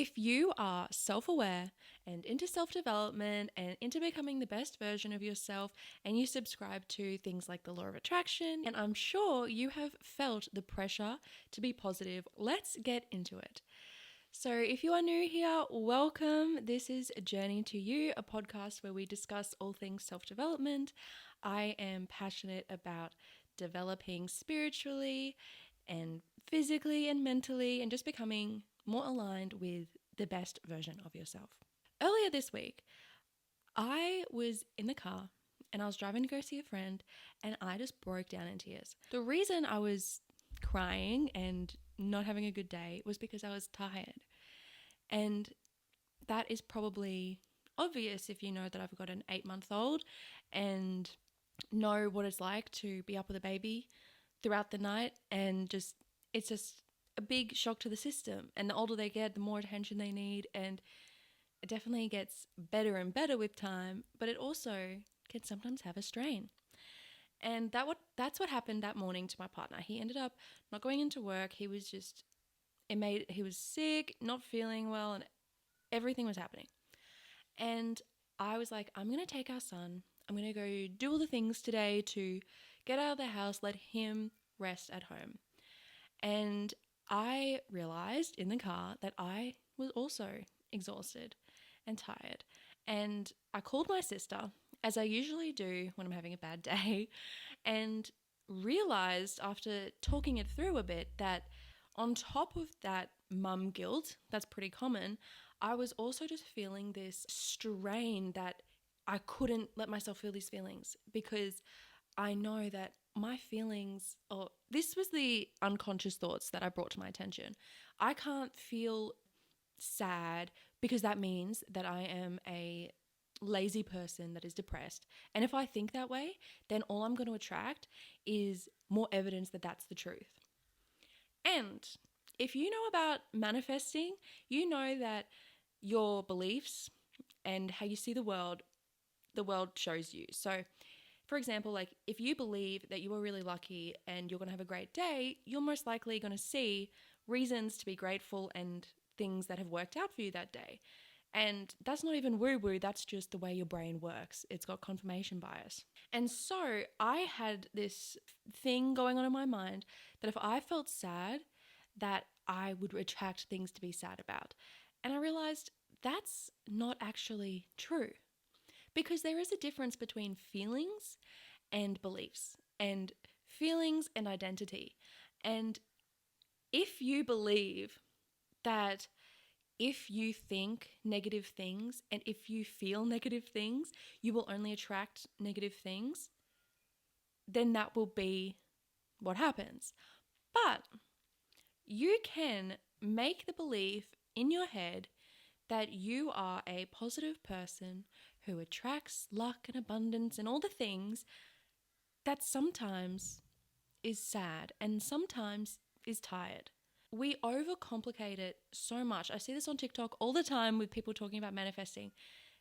If you are self-aware and into self-development and into becoming the best version of yourself, and you subscribe to things like the law of attraction, and I'm sure you have felt the pressure to be positive, let's get into it. So if you are new here, welcome. This is A Journey to You, a podcast where we discuss all things self-development. I am passionate about developing spiritually and physically and mentally and just becoming more aligned with the best version of yourself. Earlier this week, I was in the car and I was driving to go see a friend and I just broke down in tears. The reason I was crying and not having a good day was because I was tired. And that is probably obvious if you know that I've got an 8-month-old and know what it's like to be up with a baby throughout the night, and it's just a big shock to the system. And the older they get, the more attention they need, and it definitely gets better and better with time, but it also can sometimes have a strain. And that's what happened that morning to my partner. He ended up not going into work. He was sick, not feeling well, and everything was happening. And I was like, I'm going to take our son. I'm going to go do all the things today to get out of the house, let him rest at home. And I realized in the car that I was also exhausted and tired. And I called my sister, as I usually do when I'm having a bad day, and realized after talking it through a bit that on top of that mum guilt, that's pretty common, I was also just feeling this strain that I couldn't let myself feel these feelings, because I know that my feelings, this was the unconscious thoughts that I brought to my attention. I can't feel sad because that means that I am a lazy person that is depressed. And if I think that way, then all I'm going to attract is more evidence that that's the truth. And if you know about manifesting, you know that your beliefs and how you see the world shows you. So, for example, like if you believe that you are really lucky and you're going to have a great day, you're most likely going to see reasons to be grateful and things that have worked out for you that day. And that's not even woo-woo, that's just the way your brain works. It's got confirmation bias. And so I had this thing going on in my mind that if I felt sad, that I would attract things to be sad about. And I realized that's not actually true. Because there is a difference between feelings and beliefs, and feelings and identity. And if you believe that if you think negative things and if you feel negative things, you will only attract negative things, then that will be what happens. But you can make the belief in your head that you are a positive person who attracts luck and abundance and all the things, that sometimes is sad and sometimes is tired. We overcomplicate it so much. I see this on TikTok all the time with people talking about manifesting.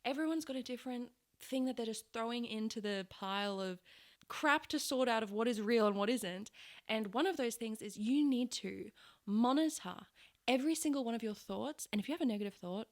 Everyone's got a different thing that they're just throwing into the pile of crap to sort out of what is real and what isn't. And one of those things is you need to monitor every single one of your thoughts. And if you have a negative thought,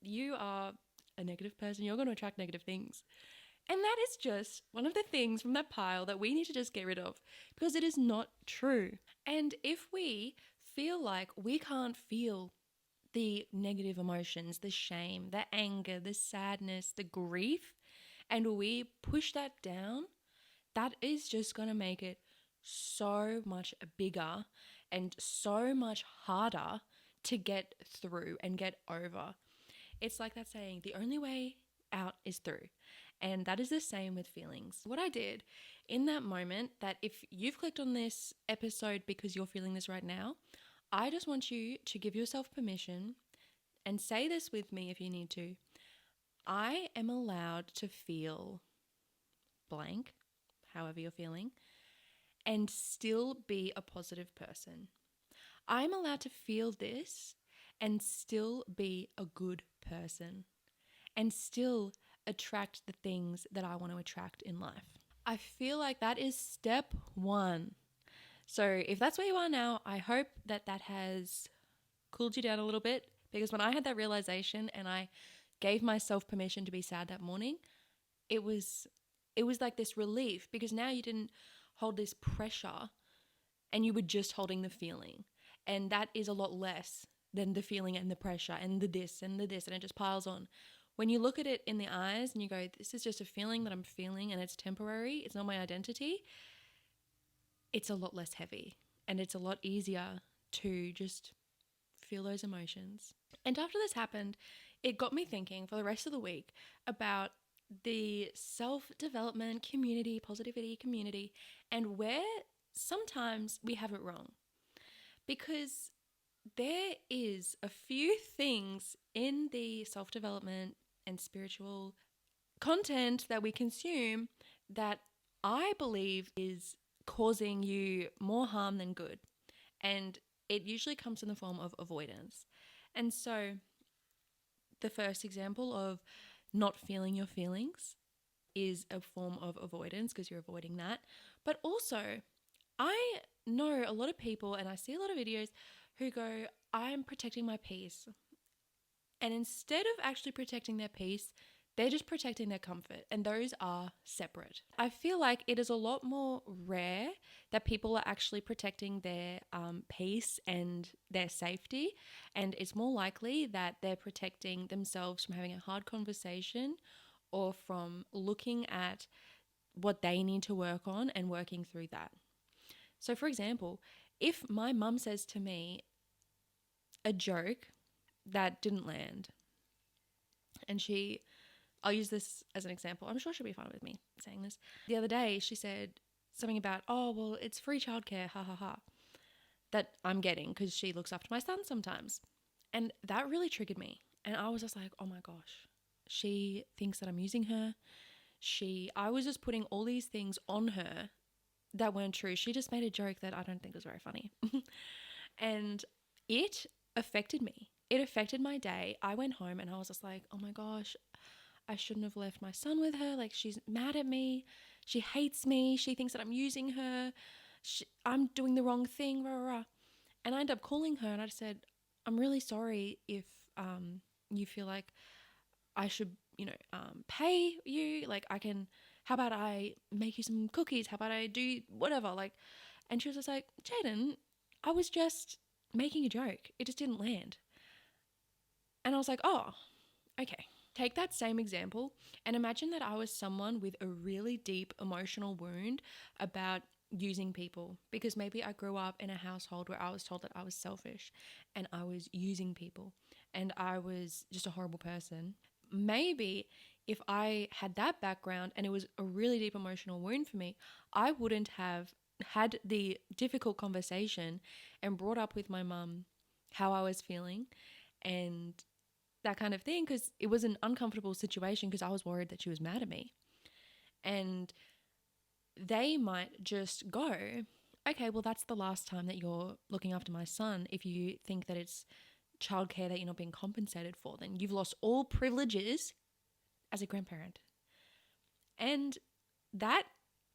you are a negative person. You're going to attract negative things. And that is just one of the things from that pile that we need to just get rid of, because it is not true. And if we feel like we can't feel the negative emotions, the shame, the anger, the sadness, the grief, and we push that down, that is just going to make it so much bigger and so much harder to get through and get over. It's like that saying, the only way out is through. And that is the same with feelings. What I did in that moment, that if you've clicked on this episode because you're feeling this right now, I just want you to give yourself permission and say this with me if you need to. I am allowed to feel blank, however you're feeling, and still be a positive person. I'm allowed to feel this and still be a good person and still attract the things that I want to attract in life. I feel like that is step one. So if that's where you are now, I hope that has cooled you down a little bit, Because when I had that realization and I gave myself permission to be sad that morning, it was like this relief, because now you didn't hold this pressure and you were just holding the feeling. And that is a lot less than the feeling and the pressure and the this and the this, and it just piles on. When you look at it in the eyes and you go, this is just a feeling that I'm feeling and it's temporary, it's not my identity, it's a lot less heavy and it's a lot easier to just feel those emotions. And after this happened, it got me thinking for the rest of the week about the self-development community, positivity community, and where sometimes we have it wrong. Because there is a few things in the self-development and spiritual content that we consume that I believe is causing you more harm than good. And it usually comes in the form of avoidance. And so the first example of not feeling your feelings is a form of avoidance, because you're avoiding that. But also, I know a lot of people, and I see a lot of videos who go, I'm protecting my peace. And instead of actually protecting their peace, they're just protecting their comfort, and those are separate. I feel like it is a lot more rare that people are actually protecting their peace and their safety, and it's more likely that they're protecting themselves from having a hard conversation or from looking at what they need to work on and working through that. So, for example, if my mum says to me a joke that didn't land, and I'll use this as an example. I'm sure she'll be fine with me saying this. The other day, she said something about, oh, well, it's free childcare, ha ha ha, that I'm getting because she looks after my son sometimes. And that really triggered me. And I was just like, oh my gosh, she thinks that I'm using her. I was just putting all these things on her that weren't true. She just made a joke that I don't think was very funny. And it affected me. It affected my day. I went home and I was just like, oh my gosh, I shouldn't have left my son with her. Like, she's mad at me. She hates me. She thinks that I'm using her. I'm doing the wrong thing. Rah, rah, rah. And I ended up calling her and I just said, I'm really sorry if you feel like I should, pay you. Like, how about I make you some cookies? How about I do whatever? Like, and she was just like, Jaden, I was just making a joke. It just didn't land. And I was like, oh, okay. Take that same example and imagine that I was someone with a really deep emotional wound about using people, because maybe I grew up in a household where I was told that I was selfish and I was using people and I was just a horrible person. Maybe if I had that background and it was a really deep emotional wound for me, I wouldn't have had the difficult conversation and brought up with my mum how I was feeling and that kind of thing, because it was an uncomfortable situation because I was worried that she was mad at me. And they might just go, okay, well, that's the last time that you're looking after my son. If you think that it's childcare that you're not being compensated for, then you've lost all privileges as a grandparent. And that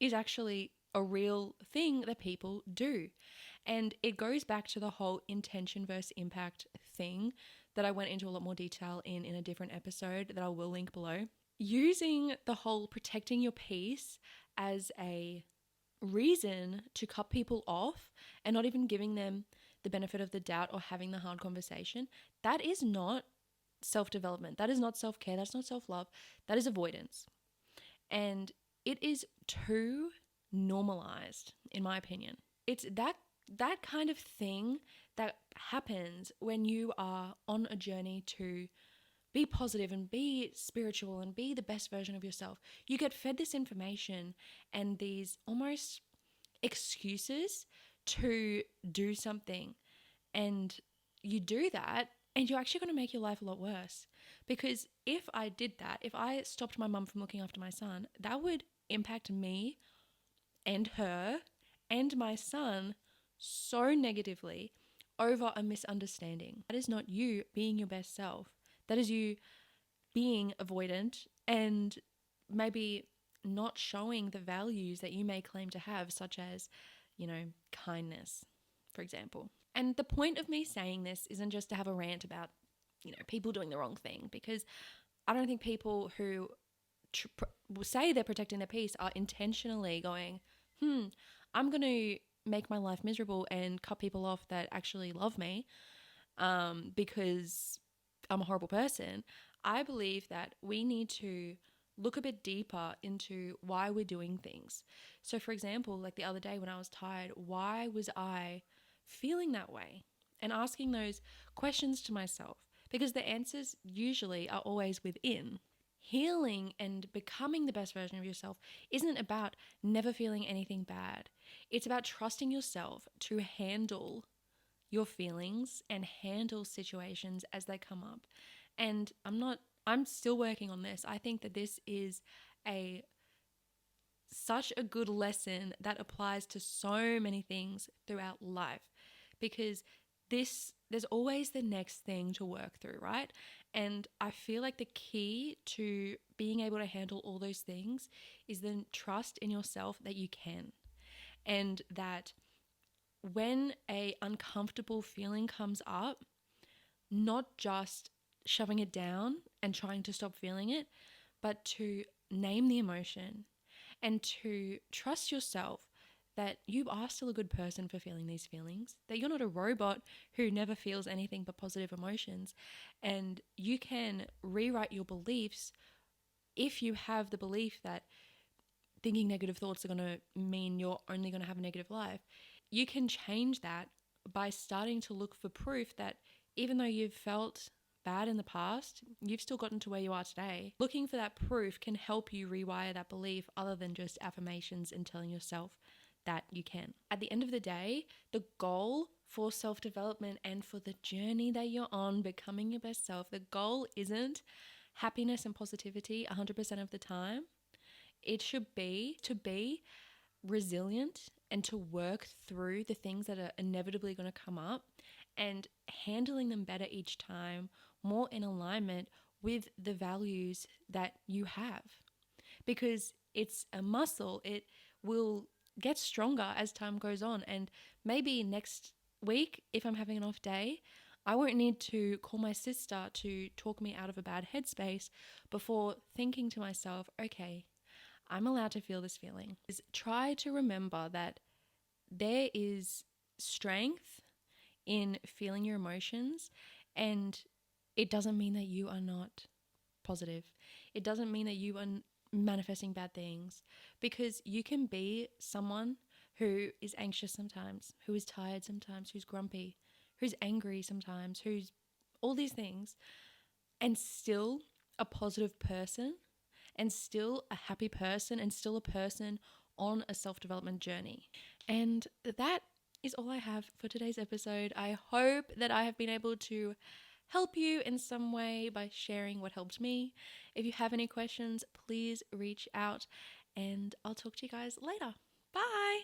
is actually a real thing that people do. And it goes back to the whole intention versus impact thing that I went into a lot more detail in a different episode that I will link below. Using the whole protecting your peace as a reason to cut people off and not even giving them the benefit of the doubt or having the hard conversation, that is not self-development. That is not self-care. That's not self-love. That is avoidance. And it is too normalized, in my opinion. It's that kind of thing that happens when you are on a journey to be positive and be spiritual and be the best version of yourself. You get fed this information and these almost excuses to do something, and you do that and you're actually going to make your life a lot worse. Because if I did that, if I stopped my mum from looking after my son, that would impact me and her and my son so negatively over a misunderstanding. That is not you being your best self. That is you being avoidant and maybe not showing the values that you may claim to have, such as, kindness, for example. And the point of me saying this isn't just to have a rant about people doing the wrong thing, because I don't think people who say they're protecting their peace are intentionally going, I'm going to make my life miserable and cut people off that actually love me because I'm a horrible person. I believe that we need to look a bit deeper into why we're doing things. So, for example, like the other day when I was tired, why was I feeling that way? And asking those questions to myself, because the answers usually are always within. Healing and becoming the best version of yourself isn't about never feeling anything bad. It's about trusting yourself to handle your feelings and handle situations as they come up. And I'm still working on this. I think that this is a such a good lesson that applies to so many things throughout life, because there's always the next thing to work through, right? And I feel like the key to being able to handle all those things is the trust in yourself that you can, and that when a uncomfortable feeling comes up, not just shoving it down and trying to stop feeling it, but to name the emotion and to trust yourself that you are still a good person for feeling these feelings, that you're not a robot who never feels anything but positive emotions, and you can rewrite your beliefs. If you have the belief that thinking negative thoughts are going to mean you're only going to have a negative life, you can change that by starting to look for proof that even though you've felt bad in the past, you've still gotten to where you are today. Looking for that proof can help you rewire that belief other than just affirmations and telling yourself that you can. At the end of the day, the goal for self-development and for the journey that you're on, becoming your best self, the goal isn't happiness and positivity 100% of the time. It should be to be resilient and to work through the things that are inevitably going to come up and handling them better each time, more in alignment with the values that you have. Because it's a muscle, it will get stronger as time goes on. And maybe next week, if I'm having an off day, I won't need to call my sister to talk me out of a bad headspace before thinking to myself, okay, I'm allowed to feel this feeling. Is try to remember that there is strength in feeling your emotions, and it doesn't mean that you are not positive. It doesn't mean that you are manifesting bad things, because you can be someone who is anxious sometimes, who is tired sometimes, who's grumpy, who's angry sometimes, who's all these things, and still a positive person, and still a happy person, and still a person on a self-development journey. And that is all I have for today's episode. I hope that I have been able to help you in some way by sharing what helped me. If you have any questions, please reach out, and I'll talk to you guys later. Bye!